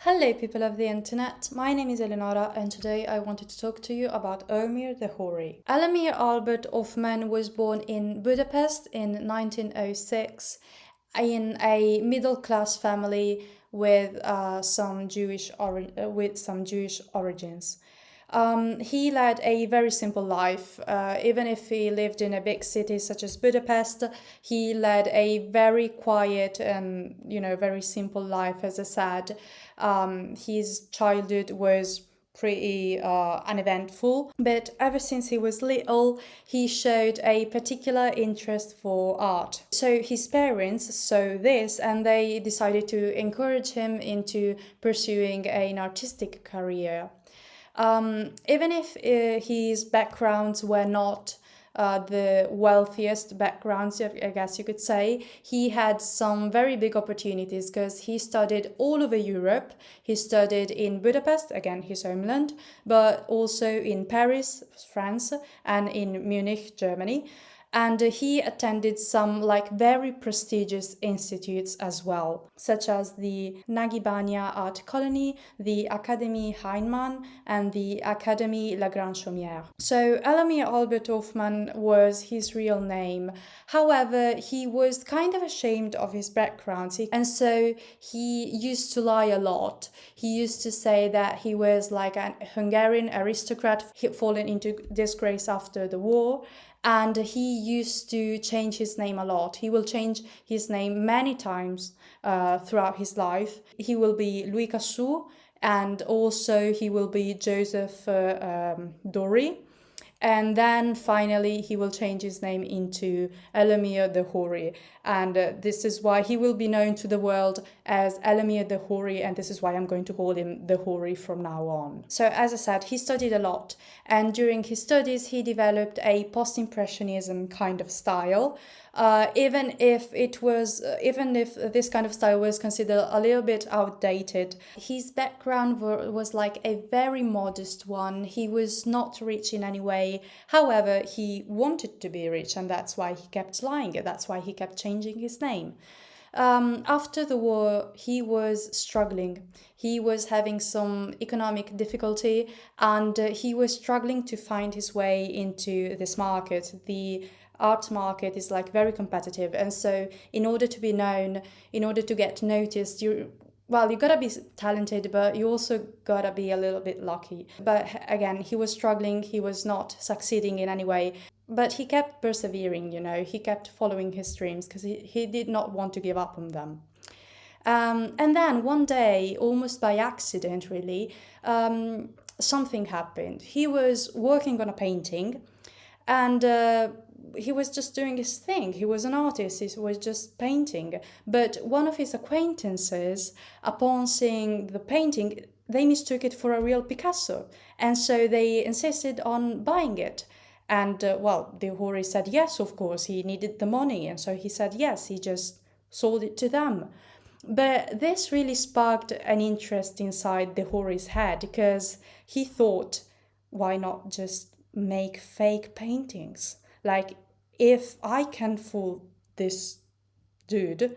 Hello, people of the internet. My name is Eleonora, and today I wanted to talk to you about Elmyr de Hory. Elmyr Albert Hoffman was born in Budapest in 1906 in a middle-class family with some Jewish origins. He led a very simple life. Even if he lived in a big city such as Budapest, he led a very quiet and, very simple life, as I said. His childhood was pretty uneventful, but ever since he was little, he showed a particular interest for art. So his parents saw this and they decided to encourage him into pursuing an artistic career. Even if his backgrounds were not the wealthiest backgrounds, I guess you could say, he had some very big opportunities because he studied all over Europe. He studied in Budapest, again his homeland, but also in Paris, France, and in Munich, Germany. And he attended some very prestigious institutes as well, such as the Nagibania Art Colony, the Académie Heinemann, and the Académie La Grande Chaumière. So Elmyr Albert Hoffman was his real name. However, he was kind of ashamed of his background, and so he used to lie a lot. He used to say that he was like a Hungarian aristocrat fallen into disgrace after the war, and he used to change his name a lot. He will change his name many times throughout his life. He will be Louis Cassou, and also he will be Joseph Dory. And then finally, he will change his name into Elmyr de Hory. And this is why he will be known to the world as Elmyr de Hory. And this is why I'm going to call him de Hory from now on. So as I said, he studied a lot. And during his studies, he developed a post-impressionism kind of style. Even if this kind of style was considered a little bit outdated, his background was like a very modest one. He was not rich in any way. However, he wanted to be rich, and that's why he kept lying. That's why he kept changing his name. After the war, he was struggling. He was having some economic difficulty, and he was struggling to find his way into this market. The art market is very competitive, and so in order to be known, in order to get noticed, you gotta be talented, but you also gotta be a little bit lucky. But again, he was struggling, he was not succeeding in any way. But he kept persevering, he kept following his dreams because he did not want to give up on them. And then one day, almost by accident really, something happened. He was working on a painting, and he was just doing his thing. He was an artist, he was just painting. But one of his acquaintances, upon seeing the painting, they mistook it for a real Picasso. And so they insisted on buying it. And de Hory said yes, of course, he needed the money. And so he said yes, he just sold it to them. But this really sparked an interest inside de Hory's head because he thought, why not just make fake paintings? Like, if I can fool this dude,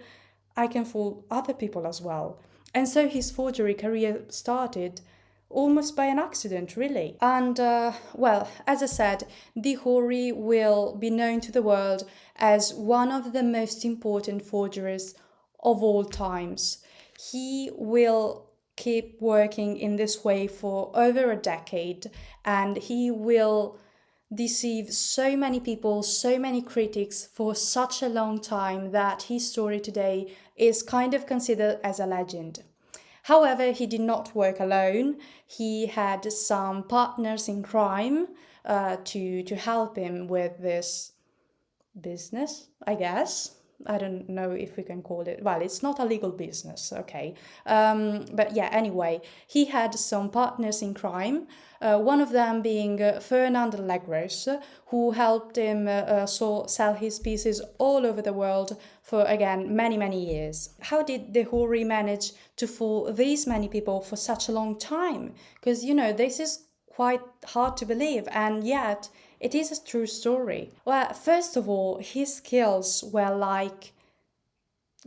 I can fool other people as well. And so his forgery career started almost by an accident, really. And, as I said, de Hory will be known to the world as one of the most important forgers of all times. He will keep working in this way for over a decade, and he will deceive so many people, so many critics for such a long time that his story today is kind of considered as a legend. However, he did not work alone. He had some partners in crime to help him with this business, I guess. I don't know if we can call it. Well, it's not a legal business, okay. But yeah, anyway, he had some partners in crime. One of them being Fernand Legros, who helped him sell his pieces all over the world for, again, many, many years. How did de Hory manage to fool these many people for such a long time? Because, this is quite hard to believe, and yet it is a true story. Well, first of all, his skills were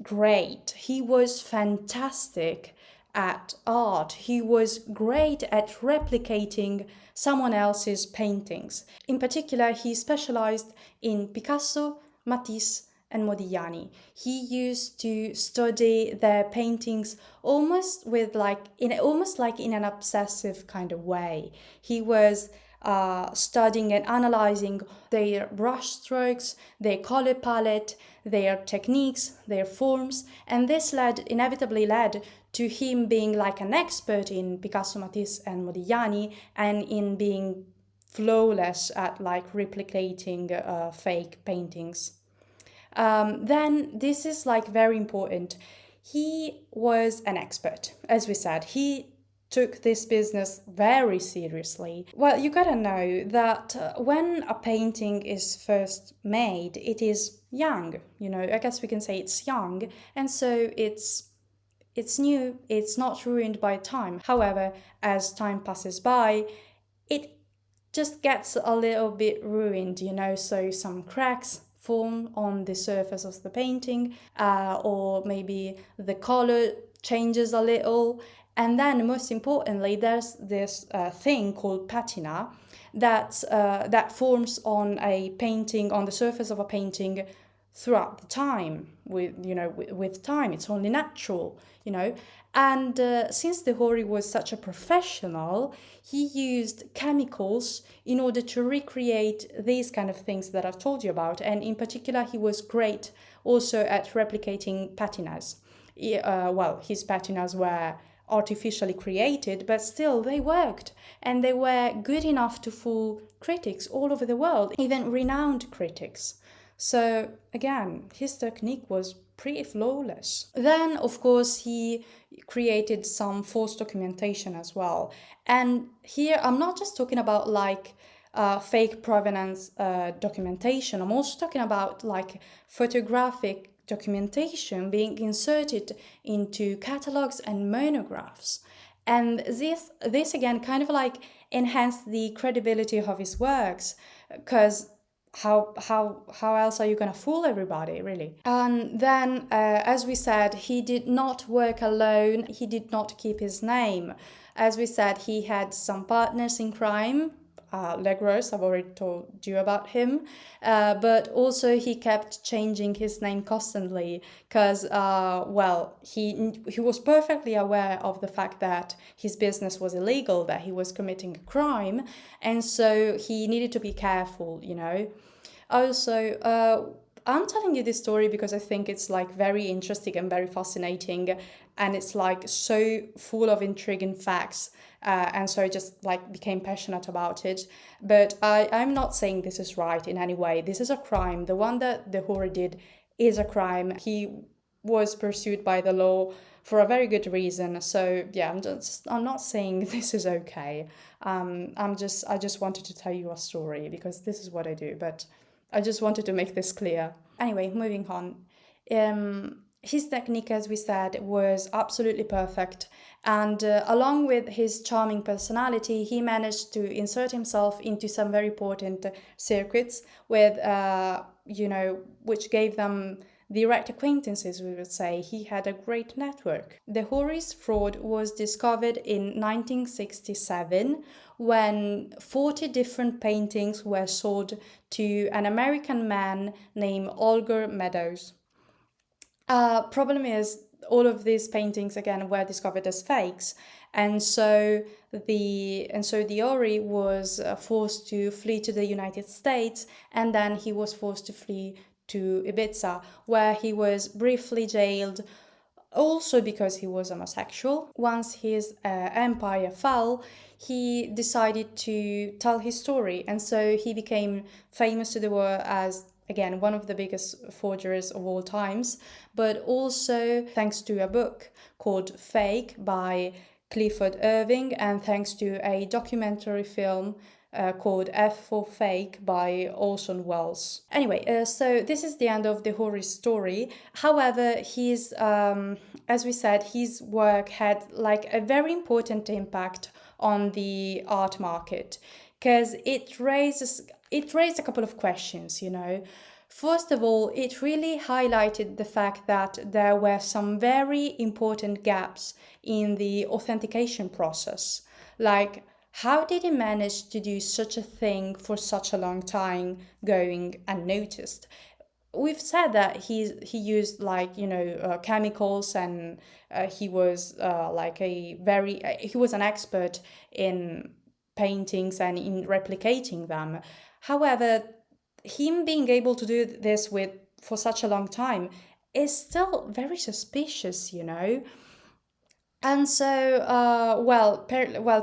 great. He was fantastic at art. He was great at replicating someone else's paintings. In particular, he specialized in Picasso, Matisse, and Modigliani. He used to study their paintings almost like in an obsessive kind of way. He was studying and analyzing their brush strokes, their color palette, their techniques, their forms, and this inevitably led to him being like an expert in Picasso, Matisse, and Modigliani, and in being flawless at like replicating fake paintings. Then this is like very important. He was an expert, as we said. He took this business very seriously. Well, you gotta know that when a painting is first made, it is young. You know, I guess we can say it's young, and so it's new. It's not ruined by time. However, as time passes by, it just gets a little bit ruined, you know, so some cracks form on the surface of the painting, or maybe the color changes a little. And then, most importantly, there's this thing called patina that forms on a painting, on the surface of a painting throughout the time. With time, it's only natural, you know. And since de Hory was such a professional, he used chemicals in order to recreate these kind of things that I've told you about. And in particular, he was great also at replicating patinas. His patinas were artificially created, but still they worked, and they were good enough to fool critics all over the world, even renowned critics. So again, his technique was pretty flawless. Then, of course, he created some false documentation as well. And here I'm not just talking about like fake provenance documentation. I'm also talking about like photographic documentation being inserted into catalogs and monographs. And this again kind of like enhanced the credibility of his works, because how else are you gonna fool everybody, really? And then, as we said, he did not work alone. He did not keep his name. As we said, he had some partners in crime. Legros, I've already told you about him, but also he kept changing his name constantly because, he was perfectly aware of the fact that his business was illegal, that he was committing a crime, and so he needed to be careful, you know. Also, I'm telling you this story because I think it's like very interesting and very fascinating, and it's like so full of intriguing facts. And so I just like became passionate about it. But I'm not saying this is right in any way. This is a crime. The one that de Hory did is a crime. He was pursued by the law for a very good reason. So yeah, I'm not saying this is okay. I just wanted to tell you a story because this is what I do. But I just wanted to make this clear. Anyway, moving on. His technique, as we said, was absolutely perfect. And along with his charming personality, he managed to insert himself into some very important circuits with, which gave them direct acquaintances, we would say. He had a great network. De Hory's fraud was discovered in 1967 when 40 different paintings were sold to an American man named Olger Meadows. Problem is, all of these paintings again were discovered as fakes, and so de Hory was forced to flee to the United States, and then he was forced to flee to Ibiza, where he was briefly jailed, also because he was homosexual. Once his empire fell, he decided to tell his story, and so he became famous to the world as, again, one of the biggest forgers of all times, but also thanks to a book called Fake by Clifford Irving, and thanks to a documentary film called F for Fake by Orson Welles. Anyway, so this is the end of de Hory's story. However, as we said, his work had like a very important impact on the art market, because it raised a couple of questions, you know. First of all, it really highlighted the fact that there were some very important gaps in the authentication process. Like, how did he manage to do such a thing for such a long time going unnoticed? We've said that he used, like, chemicals, and he was he was an expert in paintings and in replicating them. However, him being able to do this with for such a long time is still very suspicious. And so,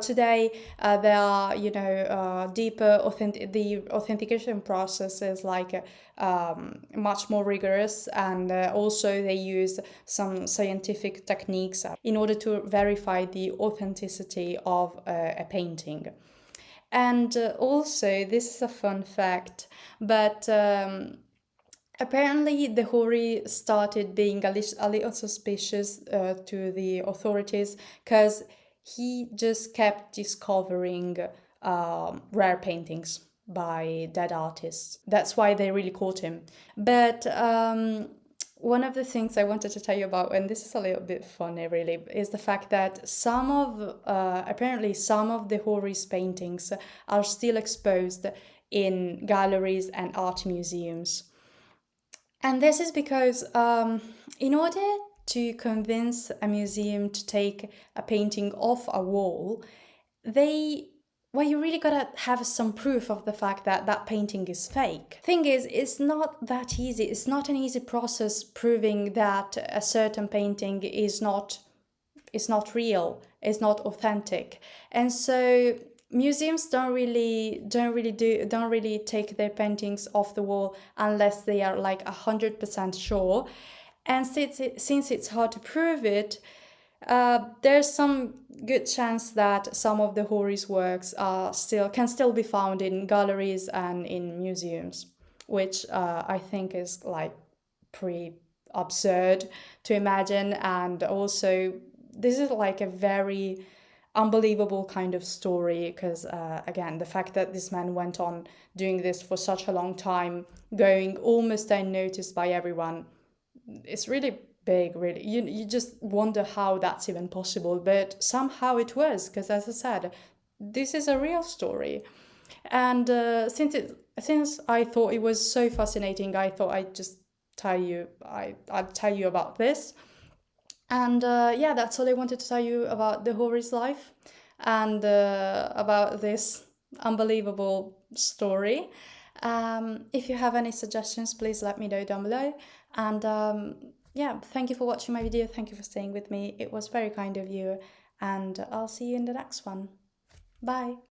today there are, the authentication process is like much more rigorous, and also they use some scientific techniques in order to verify the authenticity of a painting. And also, this is a fun fact, but apparently, the Houri started being a little suspicious to the authorities because he just kept discovering rare paintings by dead artists. That's why they really caught him. But one of the things I wanted to tell you about, and this is a little bit funny really, is the fact that apparently some of the Houri's paintings are still exposed in galleries and art museums. And this is because, in order to convince a museum to take a painting off a wall, you really gotta have some proof of the fact that that painting is fake. Thing is, it's not that easy. It's not an easy process proving that a certain painting is not real, is not authentic. And so museums don't really take their paintings off the wall unless they are like 100% sure. And since it's hard to prove it, there's some good chance that some of the Houri's works can still be found in galleries and in museums, which I think is like pretty absurd to imagine. And also, this is like a very unbelievable kind of story because, again, the fact that this man went on doing this for such a long time, going almost unnoticed by everyone, it's really big, really. You just wonder how that's even possible, but somehow it was, because, as I said, this is a real story. And since I thought it was so fascinating, I thought I'd tell you about this. And yeah, that's all I wanted to tell you about the Hory's life and about this unbelievable story. If you have any suggestions, please let me know down below. And yeah, thank you for watching my video. Thank you for staying with me. It was very kind of you. And I'll see you in the next one. Bye.